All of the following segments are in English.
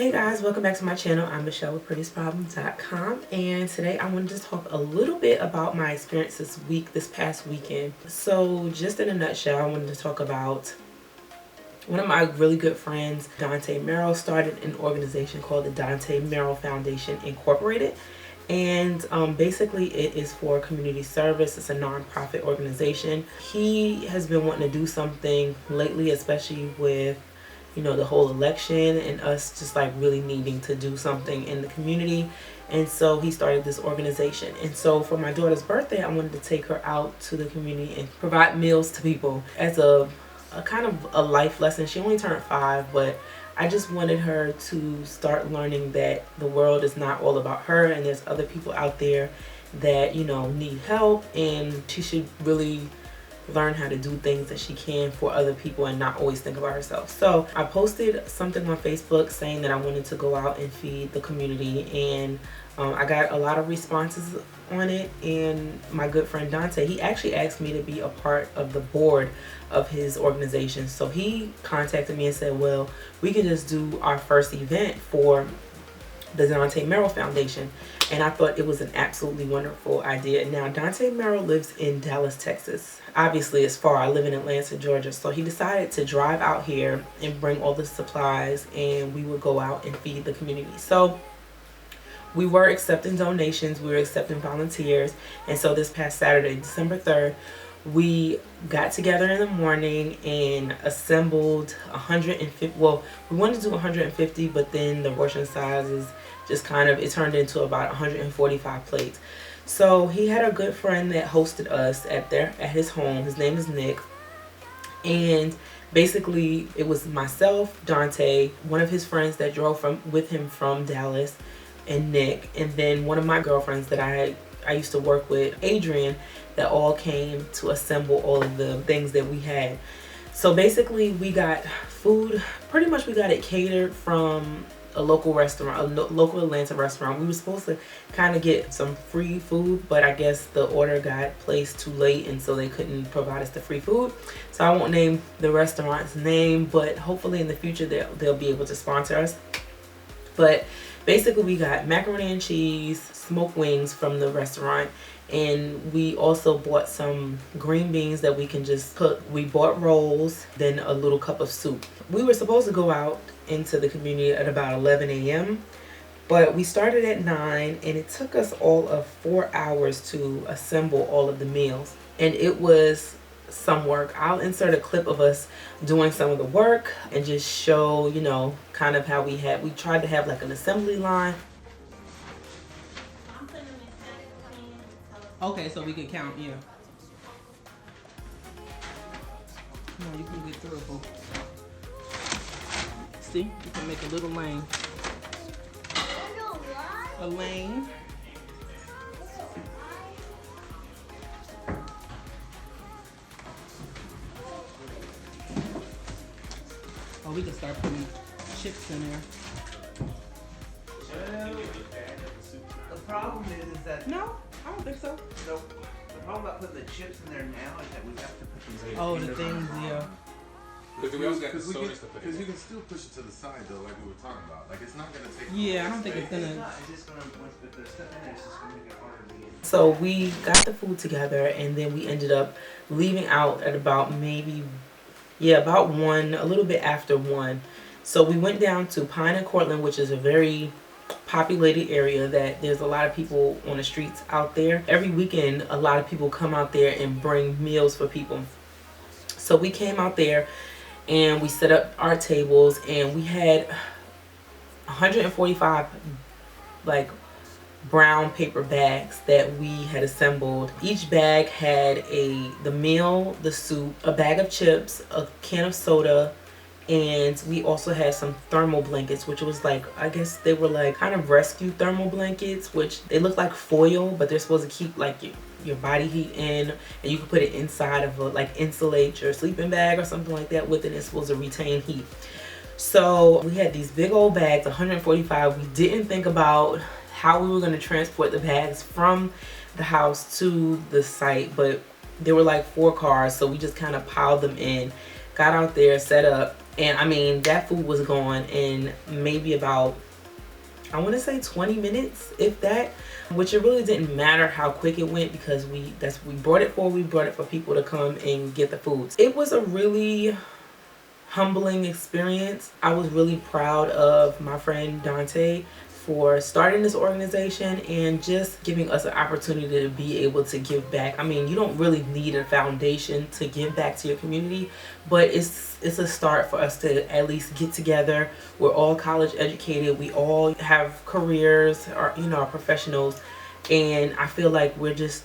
Hey guys, welcome back to my channel. I'm Michelle with PrettySproblem.com, and today I wanted to talk a little bit about my experience this past weekend. So just in a nutshell, I wanted to talk about one of my really good friends, Dante Merrell, started an organization called the Dante Merrell Foundation Incorporated. And basically it is for community service. It's a non-profit organization. He has been wanting to do something lately, especially with the whole election and us just like really needing to do something in the community. And so he started this organization. And so for my daughter's birthday, I wanted to take her out to the community and provide meals to people as a kind of a life lesson. She only turned 5, but I just wanted her to start learning that the world is not all about her, and there's other people out there that need help, and she should really learn how to do things that she can for other people and not always think about herself. So I posted something on Facebook saying that I wanted to go out and feed the community, and I got a lot of responses on it. And my good friend Dante, he actually asked me to be a part of the board of his organization. So he contacted me and said, well, we can just do our first event for the Dante Merrell Foundation. And I thought it was an absolutely wonderful idea. Now, Dante Merrell lives in Dallas, Texas. Obviously, it's far. I live in Atlanta, Georgia. So he decided to drive out here and bring all the supplies, and we would go out and feed the community. So we were accepting donations. We were accepting volunteers. And so this past Saturday, December 3rd, we got together in the morning and assembled 150. Well, we wanted to do 150, but then the portion sizes just it turned into about 145 plates. So he had a good friend that hosted us at his home. His name is Nick. And basically it was myself, Dante, one of his friends that drove with him from Dallas, and Nick, and then one of my girlfriends that I used to work with, Adrian, that all came to assemble all of the things that we had. So basically we got food, pretty much we got it catered from a local restaurant, a local Atlanta restaurant. We were supposed to kind of get some free food, but I guess the order got placed too late, and so they couldn't provide us the free food. So I won't name the restaurant's name, but hopefully in the future they'll be able to sponsor us. But basically we got macaroni and cheese, smoked wings from the restaurant, and we also bought some green beans that we can just cook. We bought rolls, then a little cup of soup. We were supposed to go out into the community at about 11 a.m. but we started at 9, and it took us all of 4 hours to assemble all of the meals, and it was some work. I'll insert a clip of us doing some of the work and just show kind of how we tried to have like an assembly line. Okay, so we can count, yeah. Come on, you can get through it, boo. See, you can make a little lane. A lane. Oh, we can start putting chips in there. The problem is that... No, I don't think so. Nope. The problem about putting the chips in there now is that we have to put these... Oh, the things, yeah. Because you can still push it to the side though, like we were talking about. Like it's not gonna take. Yeah, I don't think it's gonna. It's just gonna once we put stuff in there, it's just gonna make it harder to get. So we got the food together, and then we ended up leaving out at about about 1, a little bit after 1. So we went down to Pine and Cortland, which is a very populated area that there's a lot of people on the streets out there. Every weekend, a lot of people come out there and bring meals for people. So we came out there and we set up our tables, and we had 145 like brown paper bags that we had assembled. Each bag had the meal, the soup, a bag of chips, a can of soda, and we also had some thermal blankets, which was like, I guess they were like kind of rescue thermal blankets, which they look like foil, but they're supposed to keep like your body heat in, and you can put it inside of insulate your sleeping bag or something like that with it. It's supposed to retain heat. So we had these big old bags, 145. We didn't think about how we were going to transport the bags from the house to the site, but there were like 4 cars, so we just kind of piled them in, got out there, set up, And I mean, that food was gone in maybe about, I want to say 20 minutes, if that, which it really didn't matter how quick it went, because we brought it for people to come and get the food. It was a really humbling experience. I was really proud of my friend Dante for starting this organization and just giving us an opportunity to be able to give back. I mean, you don't really need a foundation to give back to your community, but it's a start for us to at least get together. We're all college educated. We all have careers, or are professionals, and I feel like we're just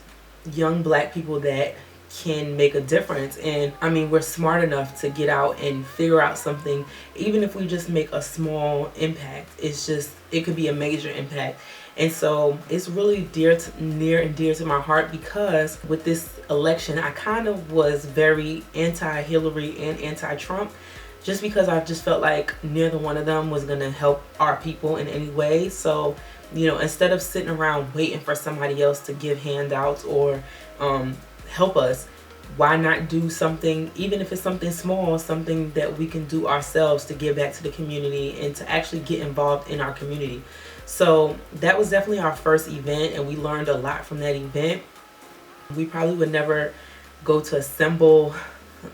young black people that can make a difference. And I mean, we're smart enough to get out and figure out something. Even if we just make a small impact, it could be a major impact. And so it's really near and dear to my heart, because with this election I kind of was very anti-Hillary and anti-Trump, just because I just felt like neither one of them was going to help our people in any way. So instead of sitting around waiting for somebody else to give handouts or help us, why not do something, even if it's something small, something that we can do ourselves to give back to the community and to actually get involved in our community. So that was definitely our first event, and we learned a lot from that event. We probably would never go to assemble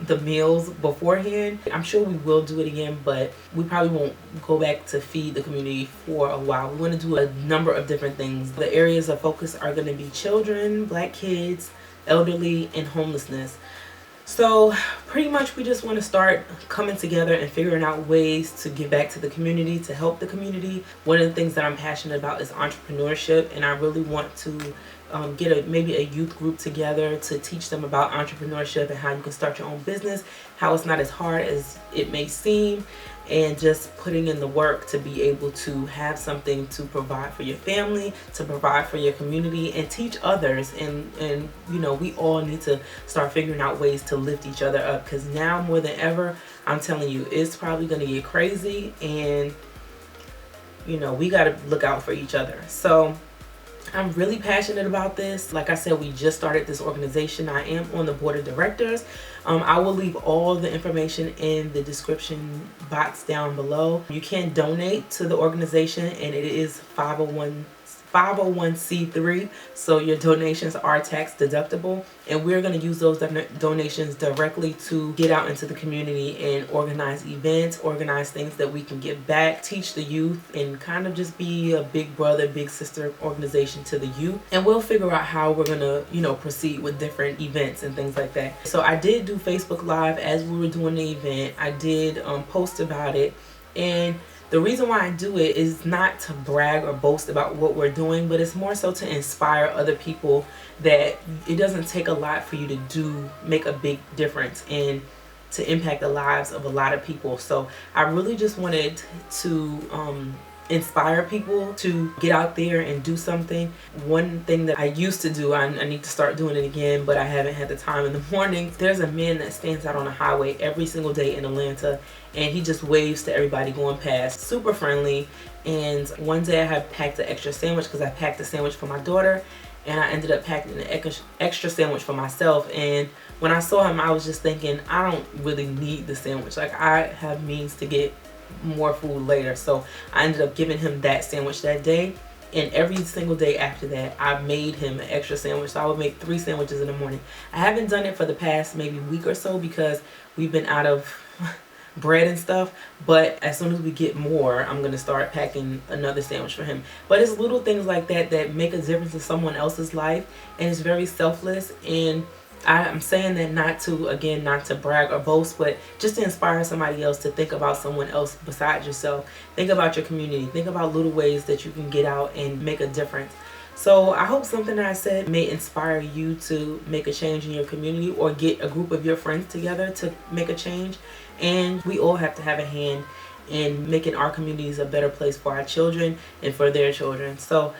the meals beforehand. I'm sure we will do it again, but we probably won't go back to feed the community for a while. We want to do a number of different things. The areas of focus are going to be children, black kids, elderly, and homelessness. So pretty much we just want to start coming together and figuring out ways to give back to the community, to help the community. One of the things that I'm passionate about is entrepreneurship, and I really want to get maybe a youth group together to teach them about entrepreneurship and how you can start your own business, how it's not as hard as it may seem, and just putting in the work to be able to have something to provide for your family, to provide for your community, and teach others. And we all need to start figuring out ways to lift each other up, because now more than ever, I'm telling you, it's probably going to get crazy, and we got to look out for each other. So I'm really passionate about this. Like I said, we just started this organization. I am on the board of directors. I will leave all the information in the description box down below. You can donate to the organization, and it is 501c3, so your donations are tax deductible, and we're going to use those donations directly to get out into the community and organize events, organize things that we can give back, teach the youth, and kind of just be a big brother, big sister organization to the youth. And we'll figure out how we're going to proceed with different events and things like that. So I did do Facebook Live as we were doing the event. I did post about it, and the reason why I do it is not to brag or boast about what we're doing, but it's more so to inspire other people that it doesn't take a lot for you to make a big difference and to impact the lives of a lot of people. So I really just wanted to inspire people to get out there and do something. One thing that I used to do, I need to start doing it again, but I haven't had the time in the mornings. There's a man that stands out on the highway every single day in Atlanta, and he just waves to everybody going past. Super friendly. And one day I had packed an extra sandwich, because I packed a sandwich for my daughter, and I ended up packing an extra sandwich for myself. And when I saw him, I was just thinking, I don't really need the sandwich. Like, I have means to get more food later. So I ended up giving him that sandwich that day, and every single day after that I made him an extra sandwich. So I would make 3 sandwiches in the morning. I haven't done it for the past maybe week or so, because we've been out of bread and stuff, but as soon as we get more, I'm gonna start packing another sandwich for him. But it's little things like that that make a difference in someone else's life, and it's very selfless. And I'm saying that not to brag or boast, but just to inspire somebody else to think about someone else besides yourself. Think about your community. Think about little ways that you can get out and make a difference. So I hope something that I said may inspire you to make a change in your community, or get a group of your friends together to make a change. And we all have to have a hand in making our communities a better place for our children and for their children. So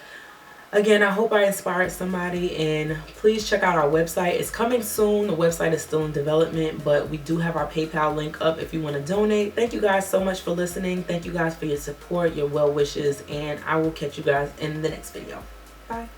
again, I hope I inspired somebody, and please check out our website. It's coming soon. The website is still in development, but we do have our PayPal link up if you want to donate. Thank you guys so much for listening. Thank you guys for your support, your well wishes, and I will catch you guys in the next video. Bye.